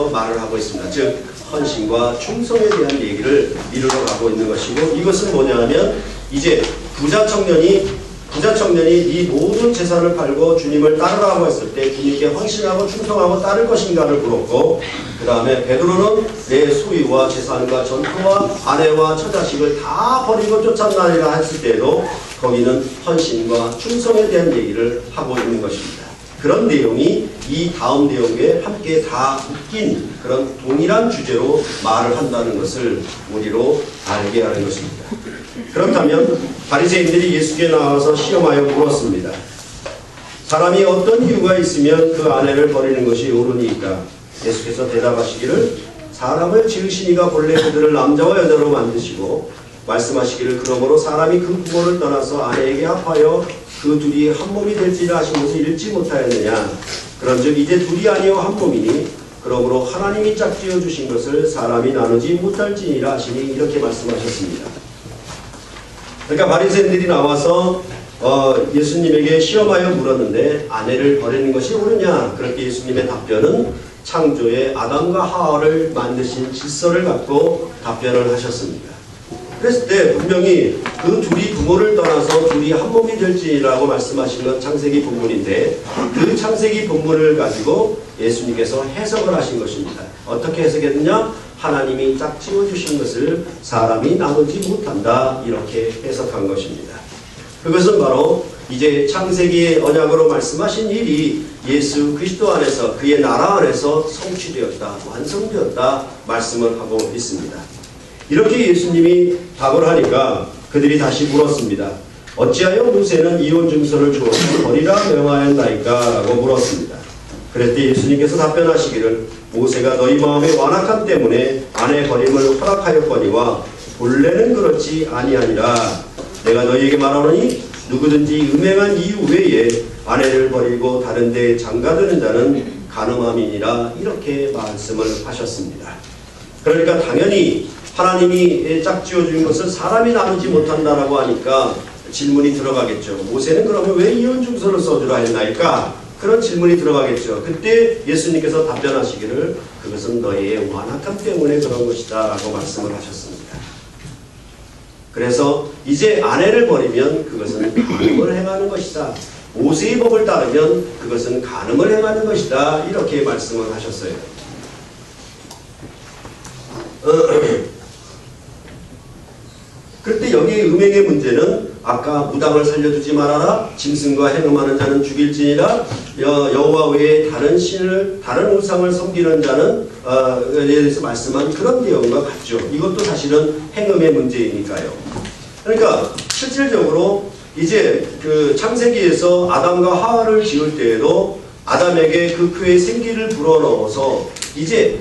A: 말을 하고 있습니다. 즉 헌신과 충성에 대한 얘기를 이루러 가고 있는 것이고 이것은 뭐냐면 이제 부자 청년이 이 모든 재산을 팔고 주님을 따르라고 했을 때 주님께 헌신하고 충성하고 따를 것인가를 물었고 그 다음에 베드로는 내 소유와 재산과 전토와 아내와 처자식을 다 버리고 쫓아나리라 했을 때도 거기는 헌신과 충성에 대한 얘기를 하고 있는 것입니다. 그런 내용이 이 다음 내용에 함께 다 묶인 그런 동일한 주제로 말을 한다는 것을 우리로 알게 하는 것입니다. 그렇다면 바리새인들이 예수께 나와서 시험하여 물었습니다. 사람이 어떤 이유가 있으면 그 아내를 버리는 것이 옳으니까? 예수께서 대답하시기를 사람을 지으시니가 본래 그들을 남자와 여자로 만드시고 말씀하시기를 그러므로 사람이 그 부모를 떠나서 아내에게 합하여 그 둘이 한 몸이 될지라 하신 것을 읽지 못하였느냐. 그런즉 이제 둘이 아니요 한 몸이니 그러므로 하나님이 짝지어 주신 것을 사람이 나누지 못할지니라 하시니 이렇게 말씀하셨습니다. 그러니까 바리새인들이 나와서 예수님에게 시험하여 물었는데 아내를 버리는 것이 옳으냐. 그렇게 예수님의 답변은 창조의 아담과 하와를 만드신 질서를 갖고 답변을 하셨습니다. 그랬을 때 분명히 그 둘이 부모를 떠나서 둘이 한 몸이 될지라고 말씀하신 건 창세기 본문인데, 그 창세기 본문을 가지고 예수님께서 해석을 하신 것입니다. 어떻게 해석했느냐? 하나님이 짝지어 주신 것을 사람이 나누지 못한다, 이렇게 해석한 것입니다. 그것은 바로 이제 창세기의 언약으로 말씀하신 일이 예수 그리스도 안에서, 그의 나라 안에서 성취되었다, 완성되었다 말씀을 하고 있습니다. 이렇게 예수님이 답을 하니까 그들이 다시 물었습니다. 어찌하여 모세는 이혼 증서를 주어서 버리라 명하였나이까? 라고 물었습니다. 그럴 때 예수님께서 답변하시기를, 모세가 너희 마음의 완악함 때문에 아내 버림을 허락하였거니와 본래는 그렇지 아니하니라. 내가 너희에게 말하노니 누구든지 음행한 이유 외에 아내를 버리고 다른 데에 장가드는 자는 간음함이니라. 이렇게 말씀을 하셨습니다. 그러니까 당연히 하나님이 짝지어 준 것을 사람이 나누지 못한다라고 하니까 질문이 들어가겠죠. 모세는 그러면 왜 이혼 증서를 써주라 했나이까? 그런 질문이 들어가겠죠. 그때 예수님께서 답변하시기를, 그것은 너희의 완악함 때문에 그런 것이다 라고 말씀을 하셨습니다. 그래서 이제 아내를 버리면 그것은 간음을 행하는 것이다, 모세의 법을 따르면 그것은 간음을 행하는 것이다, 이렇게 말씀을 하셨어요. 그때 여기 음행의 문제는 아까 무당을 살려두지 말아라, 짐승과 행음하는 자는 죽일지니라, 여호와 외에 다른 신을, 다른 우상을 섬기는 자는 에 대해서 말씀한 그런 내용과 같죠. 이것도 사실은 행음의 문제이니까요. 그러니까 실질적으로 이제 그 창세기에서 아담과 하와를 지을 때에도 아담에게 그 그의 생기를 불어넣어서 이제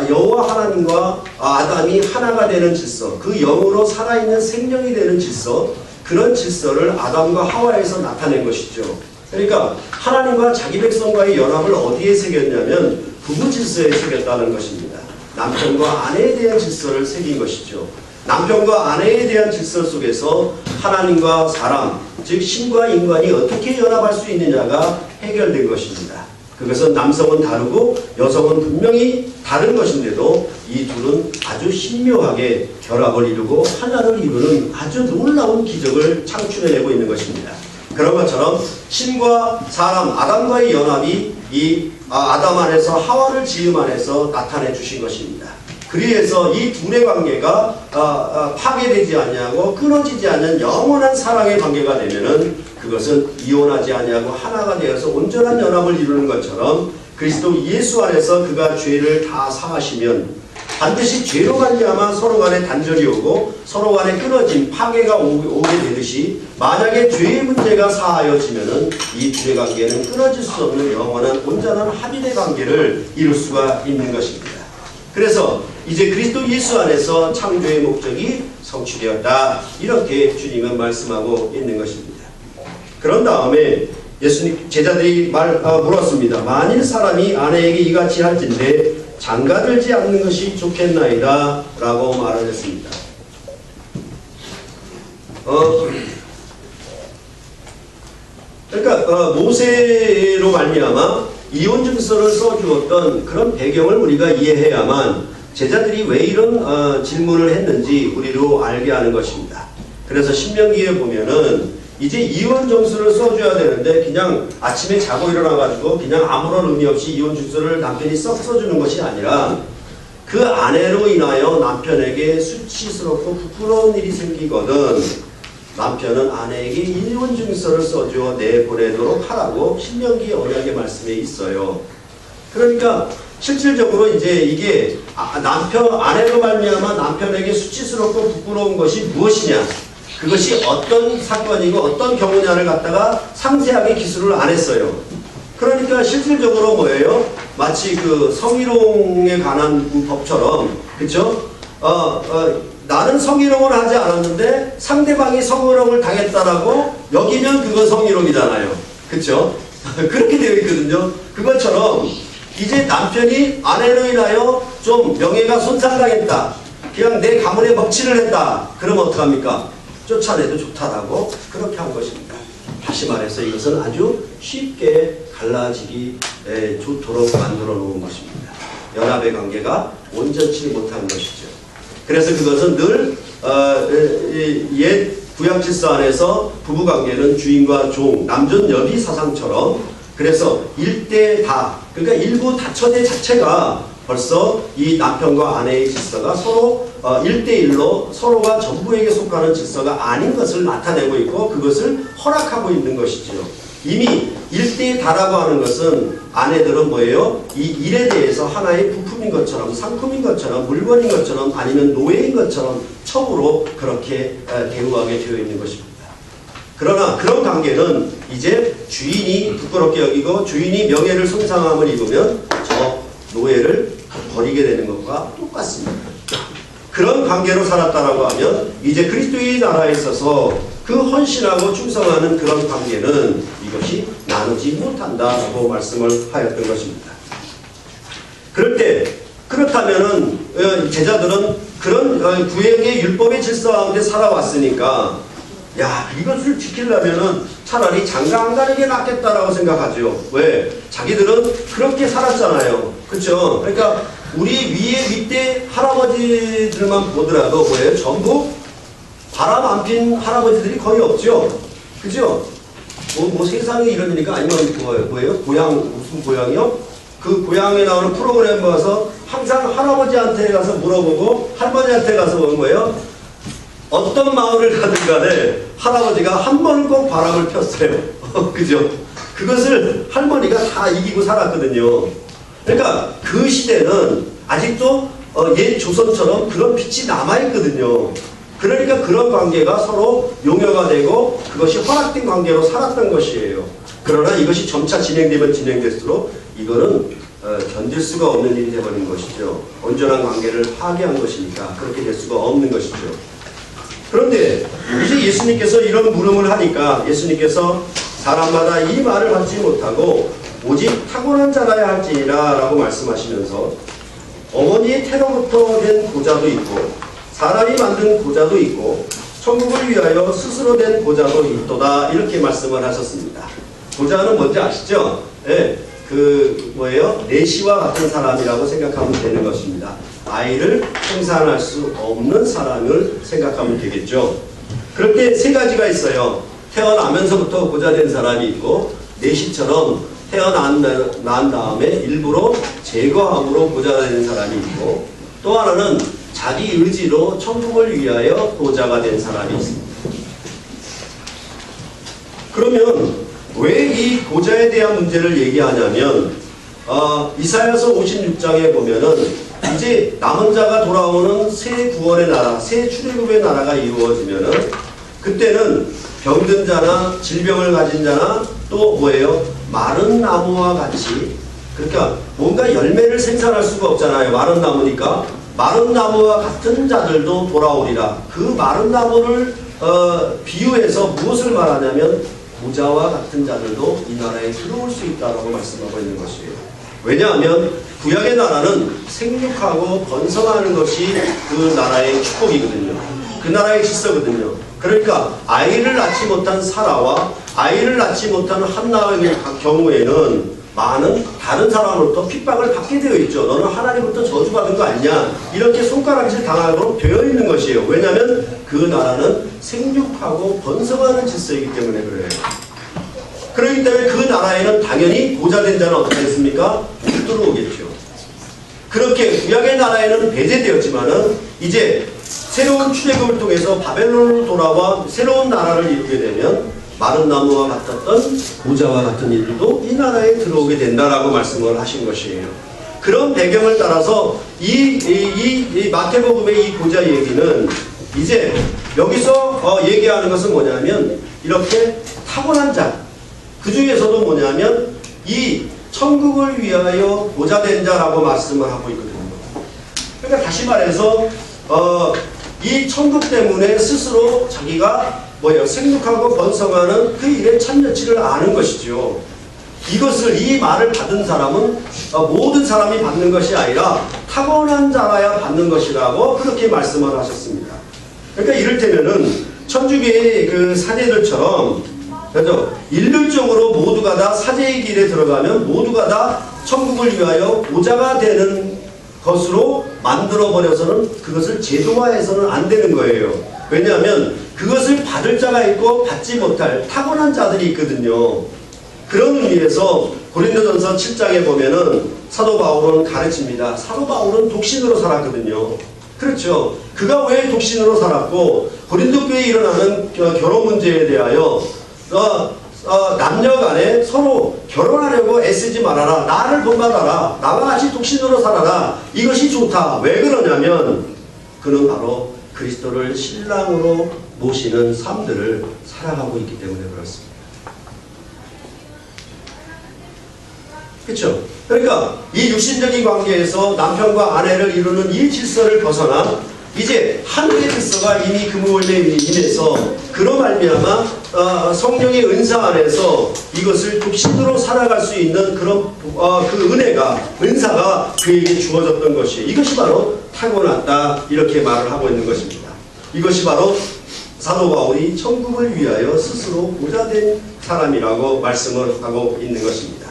A: 여호와 하나님과 아담이 하나가 되는 질서, 그 영으로 살아있는 생명이 되는 질서, 그런 질서를 아담과 하와에서 나타낸 것이죠. 그러니까 하나님과 자기 백성과의 연합을 어디에 새겼냐면 부부 질서에 새겼다는 것입니다. 남편과 아내에 대한 질서를 새긴 것이죠. 남편과 아내에 대한 질서 속에서 하나님과 사람, 즉 신과 인간이 어떻게 연합할 수 있느냐가 해결된 것입니다. 그것은 남성은 다르고 여성은 분명히 다른 것인데도 이 둘은 아주 신묘하게 결합을 이루고 하나를 이루는 아주 놀라운 기적을 창출해내고 있는 것입니다. 그런 것처럼 신과 사람, 아담과의 연합이 이 아담 안에서 하와를 지음 안에서 나타내 주신 것입니다. 그래서 이 둘의 관계가 파괴되지 아니하고 끊어지지 않는 영원한 사랑의 관계가 되면은 그것은 이혼하지 아니하고 하나가 되어서 온전한 연합을 이루는 것처럼 그리스도 예수 안에서 그가 죄를 다 사하시면 반드시 죄로 말미암아 서로 간에 단절이 오고 서로 간에 끊어진 파괴가 오게 되듯이 만약에 죄의 문제가 사하여지면은 이 둘의 관계는 끊어질 수 없는 영원한 온전한 합일의 관계를 이룰 수가 있는 것입니다. 그래서 이제 그리스도 예수 안에서 창조의 목적이 성취되었다, 이렇게 주님은 말씀하고 있는 것입니다. 그런 다음에 예수님 제자들이 물었습니다. 만일 사람이 아내에게 이같이 할진대 장가들지 않는 것이 좋겠나이다 라고 말을 했습니다. 그러니까 모세로 말미암아 이혼 증서를 써주었던 그런 배경을 우리가 이해해야만 제자들이 왜 이런 질문을 했는지 우리로 알게 하는 것입니다. 그래서 신명기에 보면은 이제 이혼 정서를 써줘야 되는데 그냥 아침에 자고 일어나가지고 그냥 아무런 의미 없이 이혼 증서를 남편이 썩 써주는 것이 아니라 그 아내로 인하여 남편에게 수치스럽고 부끄러운 일이 생기거든 남편은 아내에게 이혼 증서를 써주어 내보내도록 하라고 신명기 언약의 말씀에 있어요. 그러니까 실질적으로 이제 이게 아내로 말미암아 남편에게 수치스럽고 부끄러운 것이 무엇이냐, 그것이 어떤 사건이고 어떤 경우냐를 갖다가 상세하게 기술을 안 했어요. 그러니까 실질적으로 뭐예요? 마치 그 성희롱에 관한 법처럼, 그쵸? 나는 성희롱을 하지 않았는데 상대방이 성희롱을 당했다라고 여기면 그건 성희롱이잖아요. 그쵸? 그렇게 되어 있거든요. 그것처럼 이제 남편이 아내로 인하여 좀 명예가 손상당했다, 그냥 내 가문에 먹칠을 했다, 그러면 어떡합니까? 쫓아내도 좋다라고 그렇게 한 것입니다. 다시 말해서 이것은 아주 쉽게 갈라지기 좋도록 만들어 놓은 것입니다. 연합의 관계가 온전치 못한 것이죠. 그래서 그것은 늘 옛 구약 질서 안에서 부부관계는 주인과 종, 남존 여비 사상처럼 그래서 일대다, 그러니까 일부 다처제 자체가 벌써 이 남편과 아내의 질서가 서로 1대1로 서로가 전부에게 속하는 질서가 아닌 것을 나타내고 있고 그것을 허락하고 있는 것이죠. 이미 1대1다라고 하는 것은 아내들은 뭐예요? 이 일에 대해서 하나의 부품인 것처럼, 상품인 것처럼, 물건인 것처럼, 아니면 노예인 것처럼 첩으로 그렇게 대우하게 되어 있는 것입니다. 그러나 그런 관계는 이제 주인이 부끄럽게 여기고 주인이 명예를 손상함을 입으면 저 노예를 버리게 되는 것과 똑같습니다. 그런 관계로 살았다라고 하면 이제 그리스도의 나라에 있어서 그 헌신하고 충성하는 그런 관계는 이것이 나누지 못한다라고 말씀을 하였던 것입니다. 그럴 때 그렇다면은 제자들은 그런 구약의 율법의 질서 가운데 살아왔으니까 야, 이것을 지키려면은 차라리 장가 안 가는 게 낫겠다라고 생각하죠. 왜? 자기들은 그렇게 살았잖아요. 그쵸? 그러니까 우리 위에 밑에 할아버지들만 보더라도 뭐예요? 전부 바람 안 핀 할아버지들이 거의 없죠. 그죠? 뭐 세상에 이러니까 아니면 뭐예요? 고향, 무슨 고향이요? 그 고향에 나오는 프로그램 봐서 항상 할아버지한테 가서 물어보고 할머니한테 가서 보는 거예요. 어떤 마을을 가든 간에 할아버지가 한 번은 꼭 바람을 폈어요. 그죠? 그것을 할머니가 다 이기고 살았거든요. 그러니까 그 시대는 아직도 옛 조선처럼 그런 빛이 남아있거든요. 그러니까 그런 관계가 서로 용여가 되고 그것이 허락된 관계로 살았던 것이에요. 그러나 이것이 점차 진행되면 진행될수록 이거는 견딜 수가 없는 일이 되어버린 것이죠. 온전한 관계를 파괴한 것이니까 그렇게 될 수가 없는 것이죠. 그런데 이제 예수님께서 이런 물음을 하니까 예수님께서 사람마다 이 말을 받지 못하고 오직 타고난 자라야 할지니라 라고 말씀하시면서 어머니의 태로부터 된 고자도 있고 사람이 만든 고자도 있고 천국을 위하여 스스로 된 고자도 있도다 이렇게 말씀을 하셨습니다. 고자는 뭔지 아시죠? 네, 그 뭐예요? 내시와 같은 사람이라고 생각하면 되는 것입니다. 아이를 생산할 수 없는 사람을 생각하면 되겠죠. 그럴 때 세 가지가 있어요. 태어나면서부터 고자된 사람이 있고 내시처럼 태어난 다음에 일부러 제거함으로 고자된 사람이 있고 또 하나는 자기 의지로 천국을 위하여 고자가 된 사람이 있습니다. 그러면 왜 이 고자에 대한 문제를 얘기하냐면 이사야서 56장에 보면은 이제 남은 자가 돌아오는 새 구원의 나라, 새 출애굽의 나라가 이루어지면은 그때는 병든 자나 질병을 가진 자나 또 뭐예요? 마른 나무와 같이 그러니까 뭔가 열매를 생산할 수가 없잖아요. 마른 나무니까 마른 나무와 같은 자들도 돌아오리라. 그 마른 나무를 비유해서 무엇을 말하냐면 고자와 같은 자들도 이 나라에 들어올 수 있다라고 말씀하고 있는 것이에요. 왜냐하면 구약의 나라는 생육하고 번성하는 것이 그 나라의 축복이거든요. 그 나라의 질서거든요. 그러니까 아이를 낳지 못한 사라와 아이를 낳지 못한 한나의 경우에는 많은 다른 사람으로부터 핍박을 받게 되어 있죠. 너는 하나님부터 저주받은 거 아니냐 이렇게 손가락질 당하도록 되어 있는 것이에요. 왜냐하면 그 나라는 생육하고 번성하는 질서이기 때문에 그래요. 그렇기 때문에 그 나라에는 당연히 고자된 자는 어떻게 됐습니까? 못 들어오겠죠. 그렇게 구약의 나라에는 배제되었지만은 이제 새로운 출애굽을 통해서 바벨론으로 돌아와 새로운 나라를 이루게 되면 마른 나무와 같았던 고자와 같은 이들도 이 나라에 들어오게 된다라고 말씀을 하신 것이에요. 그런 배경을 따라서 이 마태복음의 이 고자 얘기는 이제 여기서 얘기하는 것은 뭐냐면 이렇게 타고난 자, 그 중에서도 뭐냐면 이 천국을 위하여 고자된 자라고 말씀을 하고 있거든요. 그러니까 다시 말해서 이 천국 때문에 스스로 자기가 뭐예요? 생육하고 번성하는 그 일의 참여치를 아는 것이죠. 이것을 이 말을 받은 사람은 모든 사람이 받는 것이 아니라 타고난 자라야 받는 것이라고 그렇게 말씀을 하셨습니다. 그러니까 이를테면은 천주교의 그 사제들처럼 그래서 일률적으로 모두가 다 사제의 길에 들어가면 모두가 다 천국을 위하여 고자가 되는 것으로 만들어버려서는 그것을 제도화해서는 안 되는 거예요. 왜냐하면 그것을 받을 자가 있고 받지 못할 타고난 자들이 있거든요. 그런 의미에서 고린도전서 7장에 보면은 사도 바울은 가르칩니다. 사도 바울은 독신으로 살았거든요. 그렇죠. 그가 왜 독신으로 살았고 고린도 교회에 일어나는 결혼 문제에 대하여 남녀 간에 서로 결혼하려고 애쓰지 말아라. 나를 본받아라. 나와 같이 독신으로 살아라. 이것이 좋다. 왜 그러냐면 그는 바로 그리스도를 신랑으로 모시는 삶들을 살아가고 있기 때문에 그렇습니다. 그렇죠? 그러니까 이 육신적인 관계에서 남편과 아내를 이루는 이 질서를 벗어나 이제 하늘의 질서가 이미 그 모임에 임해서 그로 말미암아 성령의 은사 안에서 이것을 독신으로 살아갈 수 있는 그런 그 은사가 그에게 주어졌던 것이 이것이 바로 타고났다 이렇게 말을 하고 있는 것입니다. 이것이 바로 사도 바울이 천국을 위하여 스스로 보좌된 사람이라고 말씀을 하고 있는 것입니다.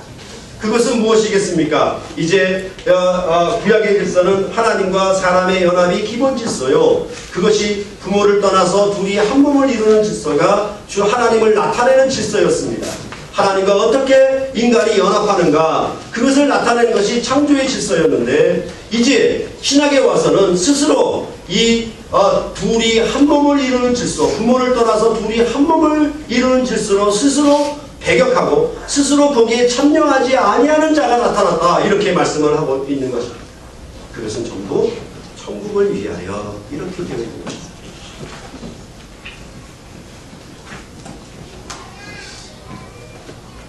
A: 그것은 무엇이겠습니까? 이제 구약의 질서는 하나님과 사람의 연합이 기본 질서요. 그것이 부모를 떠나서 둘이 한 몸을 이루는 질서가 주 하나님을 나타내는 질서였습니다. 하나님과 어떻게 인간이 연합하는가 그것을 나타내는 것이 창조의 질서였는데 이제 신약에 와서는 스스로 이 둘이 한 몸을 이루는 질서, 부모를 떠나서 둘이 한 몸을 이루는 질서로 스스로 배격하고 스스로 거기에 참여하지 아니하는 자가 나타났다 이렇게 말씀을 하고 있는 것입니다. 그것은 전부 천국을 위하여 이렇게 되어 있는 것입니다.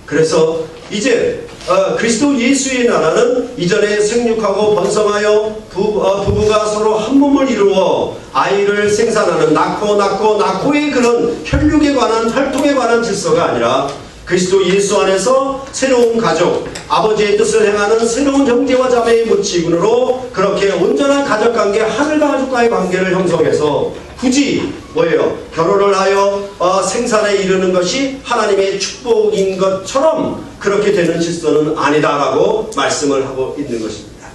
A: 그래서 이제 그리스도 예수의 나라는 이전에 생육하고 번성하여 부부가 서로 한 몸을 이루어 아이를 생산하는 낳고의 그런 혈육에 관한 혈통에 관한 질서가 아니라 그리스도 예수 안에서 새로운 가족, 아버지의 뜻을 행하는 새로운 형제와 자매의 모치군으로 그렇게 온전한 가족관계, 하늘가족과의 관계를 형성해서 굳이 뭐예요? 결혼을 하여 생산에 이르는 것이 하나님의 축복인 것처럼 그렇게 되는 질서는 아니다라고 말씀을 하고 있는 것입니다.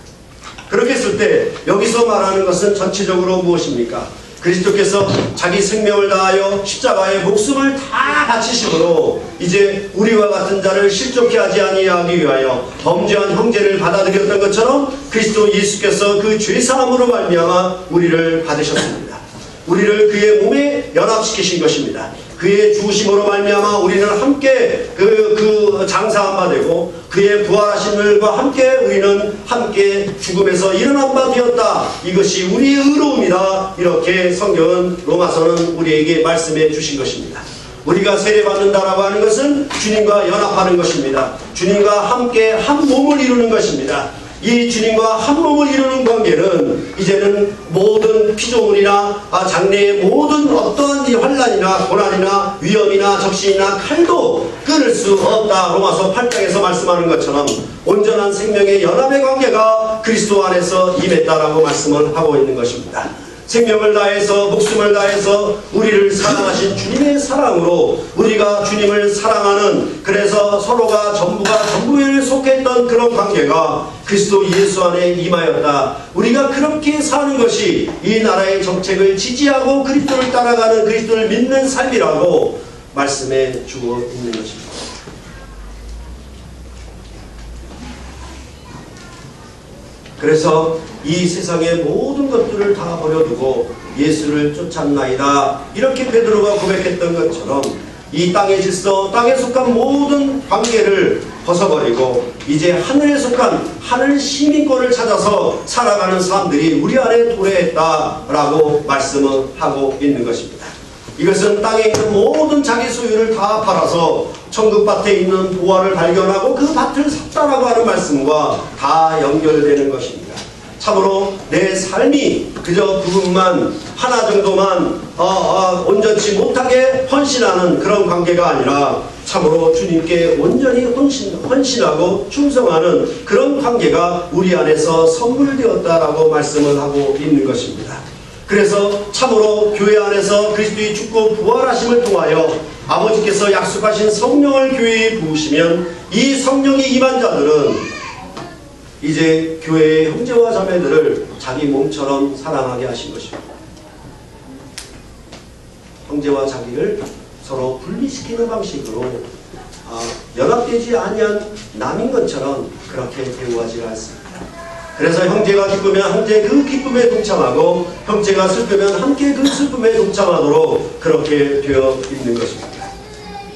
A: 그렇게 했을 때 여기서 말하는 것은 전체적으로 무엇입니까? 그리스도께서 자기 생명을 다하여 십자가에 목숨을 다 바치심으로 이제 우리와 같은 자를 실족케 하지 아니하기 위하여 범죄한 형제를 받아들였던 것처럼 그리스도 예수께서 그 죄사함으로 말미암아 우리를 받으셨습니다. 우리를 그의 몸에 연합시키신 것입니다. 그의 죽으심으로 말미암아 우리는 함께 그 장사한 바 되고 그의 부활하심과 함께 우리는 함께 죽음에서 일어난 바 되었다. 이것이 우리의 의로움이다. 이렇게 성경은 로마서는 우리에게 말씀해 주신 것입니다. 우리가 세례받는다라고 하는 것은 주님과 연합하는 것입니다. 주님과 함께 한 몸을 이루는 것입니다. 이 주님과 한 몸을 이루는 관계는 이제는 모든 피조물이나 장래의 모든 어떠한 환난이나 고난이나 위험이나 적신이나 칼도 끊을 수 없다. 로마서 8장에서 말씀하는 것처럼 온전한 생명의 연합의 관계가 그리스도 안에서 임했다라고 말씀을 하고 있는 것입니다. 생명을 다해서 목숨을 다해서 우리를 사랑하신 주님의 사랑으로 우리가 주님을 사랑하는 그래서 서로가 전부에 속했던 그런 관계가 그리스도 예수 안에 임하였다. 우리가 그렇게 사는 것이 이 나라의 정책을 지지하고 그리스도를 따라가는 그리스도를 믿는 삶이라고 말씀해 주어 있는 것입니다. 그래서 이 세상의 모든 것들을 다 버려두고 예수를 쫓았나이다. 이렇게 베드로가 고백했던 것처럼 이 땅의 질서, 땅에 속한 모든 관계를 벗어버리고 이제 하늘에 속한 하늘 시민권을 찾아서 살아가는 사람들이 우리 안에 도래했다라고 말씀을 하고 있는 것입니다. 이것은 땅에 있는 모든 자기 소유를 다 팔아서 천국밭에 있는 보화를 발견하고 그 밭을 샀다라고 하는 말씀과 다 연결되는 것입니다. 참으로 내 삶이 그저 부분만 하나 정도만 온전치 못하게 헌신하는 그런 관계가 아니라 참으로 주님께 온전히 헌신하고 충성하는 그런 관계가 우리 안에서 선물되었다라고 말씀을 하고 있는 것입니다. 그래서 참으로 교회 안에서 그리스도의 죽고 부활하심을 통하여 아버지께서 약속하신 성령을 교회에 부으시면 이 성령이 임한 자들은 이제 교회의 형제와 자매들을 자기 몸처럼 사랑하게 하신 것입니다. 형제와 자기를 서로 분리시키는 방식으로 연합되지 아니한 남인 것처럼 그렇게 대우하지 않습니다. 그래서 형제가 기쁘면 형제 그 기쁨에 동참하고 형제가 슬프면 함께 그 슬픔에 동참하도록 그렇게 되어 있는 것입니다.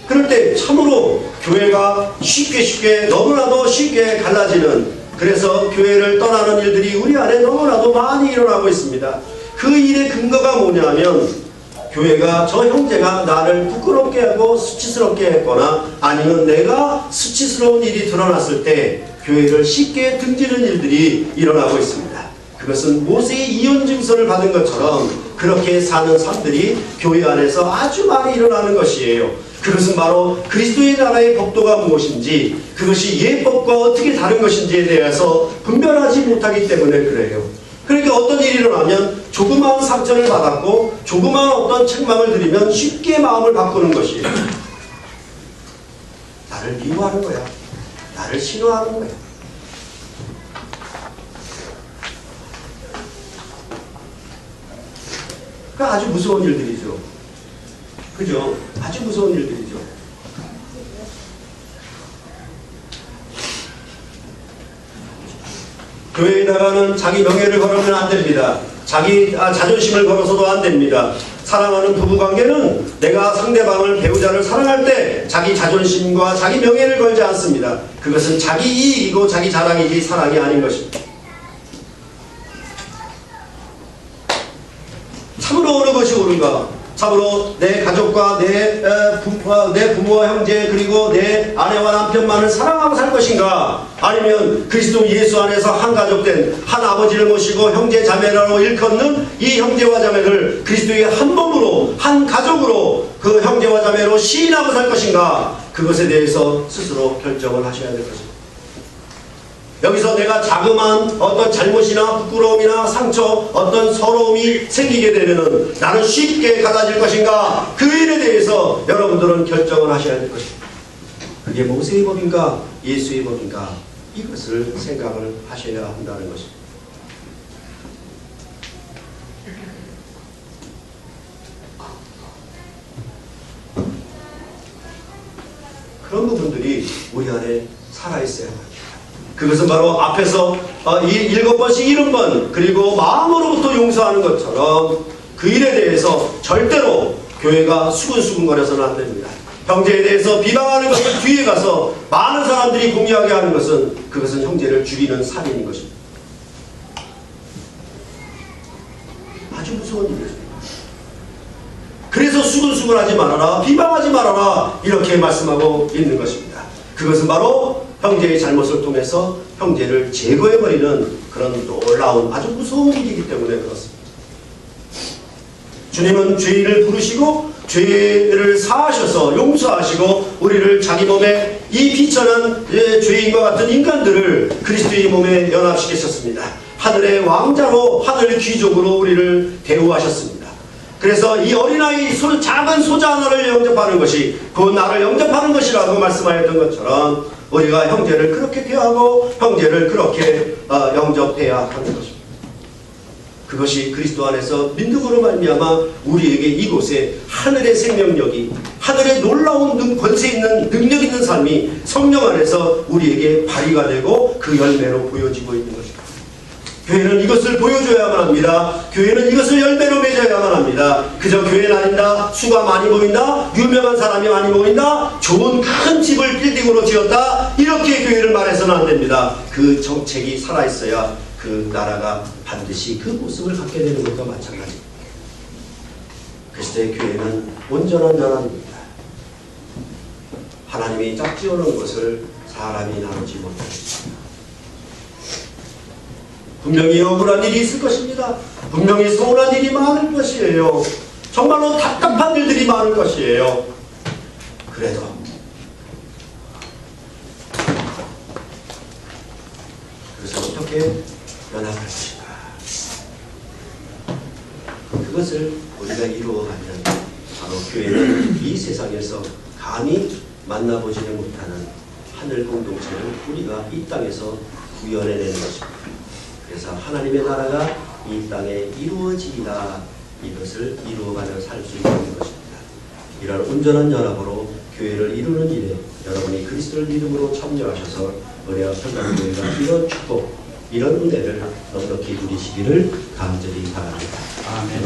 A: 그럴 때 참으로 교회가 쉽게 너무나도 쉽게 갈라지는, 그래서 교회를 떠나는 일들이 우리 안에 너무나도 많이 일어나고 있습니다. 그 일의 근거가 뭐냐면 교회가 저 형제가 나를 부끄럽게 하고 수치스럽게 했거나 아니면 내가 수치스러운 일이 드러났을 때 교회를 쉽게 등지는 일들이 일어나고 있습니다. 그것은 모세의 이혼 증서를 받은 것처럼 그렇게 사는 삶들이 교회 안에서 아주 많이 일어나는 것이에요. 그것은 바로 그리스도의 나라의 법도가 무엇인지, 그것이 예법과 어떻게 다른 것인지에 대해서 분별하지 못하기 때문에 그래요. 그러니까 어떤 일이 일어나면 조그마한 상처를 받았고 조그마한 어떤 책망을 들으면 쉽게 마음을 바꾸는 것이에요. 나를 미워하는 거야. 나를 싫어하는 거야. 그러니까 아주 무서운 일들이죠. 그죠? 아주 무서운 일들이죠. 교회에다가는 자기 명예를 걸으면 안 됩니다. 자기 자존심을 걸어서도 안 됩니다. 사랑하는 부부관계는 내가 상대방을, 배우자를 사랑할 때 자기 자존심과 자기 명예를 걸지 않습니다. 그것은 자기 이익이고 자기 자랑이지 사랑이 아닌 것입니다. 참으로 어느 것이 옳은가? 참으로 내 가족과 내 부모와 형제 그리고 내 아내와 남편만을 사랑하고 살 것인가? 아니면 그리스도 예수 안에서 한 가족된 한 아버지를 모시고 형제 자매라고 일컫는 이 형제와 자매를 그리스도의 한 몸으로 한 가족으로 그 형제와 자매로 시인하고 살 것인가? 그것에 대해서 스스로 결정을 하셔야 될 것입니다. 여기서 내가 자그마한 어떤 잘못이나 부끄러움이나 상처, 어떤 서러움이 생기게 되면은 나는 쉽게 갈라질 것인가? 그 일에 대해서 여러분들은 결정을 하셔야 될 것입니다. 그게 모세의 법인가? 예수의 법인가? 이것을 생각을 하셔야 한다는 것입니다. 그런 부분들이 우리 안에 살아있어야 합니다. 그것은 바로 앞에서 7번씩 70번 그리고 마음으로부터 용서하는 것처럼 그 일에 대해서 절대로 교회가 수근수근거려서는 안 됩니다. 형제에 대해서 비방하는 것을 뒤에 가서 많은 사람들이 공유하게 하는 것은 그것은 형제를 죽이는 살인인 것입니다. 아주 무서운 일이죠. 그래서 수근수근하지 말아라, 비방하지 말아라 이렇게 말씀하고 있는 것입니다. 그것은 바로 형제의 잘못을 통해서 형제를 제거해버리는 그런 놀라운 아주 무서운 일이기 때문에 그렇습니다. 주님은 죄인을 부르시고 죄를 사하셔서 용서하시고 우리를 자기 몸에 이 비천한 죄인과 같은 인간들을 그리스도의 몸에 연합시키셨습니다. 하늘의 왕자로 하늘 귀족으로 우리를 대우하셨습니다. 그래서 이 어린아이 작은 소자 하나를 영접하는 것이 그 나를 영접하는 것이라고 말씀하였던 것처럼 우리가 형제를 그렇게 대하고 형제를 그렇게 영접해야 하는 것입니다. 그것이 그리스도 안에서 믿음으로 말미암아 우리에게 이곳에 하늘의 생명력이, 하늘의 놀라운 권세 있는 능력 있는 삶이 성령 안에서 우리에게 발휘가 되고 그 열매로 보여지고 있는 것입니다. 교회는 이것을 보여줘야만 합니다. 교회는 이것을 열매로 맺어야만 합니다. 그저 교회는 아니다, 수가 많이 모인다, 유명한 사람이 많이 모인다, 좋은 큰 집을 빌딩으로 지었다, 이렇게 교회를 말해서는 안 됩니다. 그 정책이 살아있어야 그 나라가 반드시 그 모습을 갖게 되는 것과 마찬가지입니다. 그리스도의 교회는 온전한 나라입니다. 하나님이 짝지어놓은 것을 사람이 나누지 못합니다. 분명히 억울한 일이 있을 것입니다. 분명히 서운한 일이 많을 것이에요. 정말로 답답한 일들이 많을 것이에요. 그래도 그래서 어떻게 연합할 것인가? 그것을 우리가 이루어가면 바로 교회는 이 세상에서 감히 만나보지는 못하는 하늘 공동체를 우리가 이 땅에서 구현해내는 것입니다. 그래서 하나님의 나라가 이 땅에 이루어지리라, 이것을 이루어가며 살 수 있는 것입니다. 이런 온전한 연합으로 교회를 이루는 일에 여러분이 그리스도를 믿음으로 참여하셔서 은혜와 평강교회가 이런 축복, 이런 은혜를 넉넉히 누리시기를 간절히 바랍니다.
B: 아멘.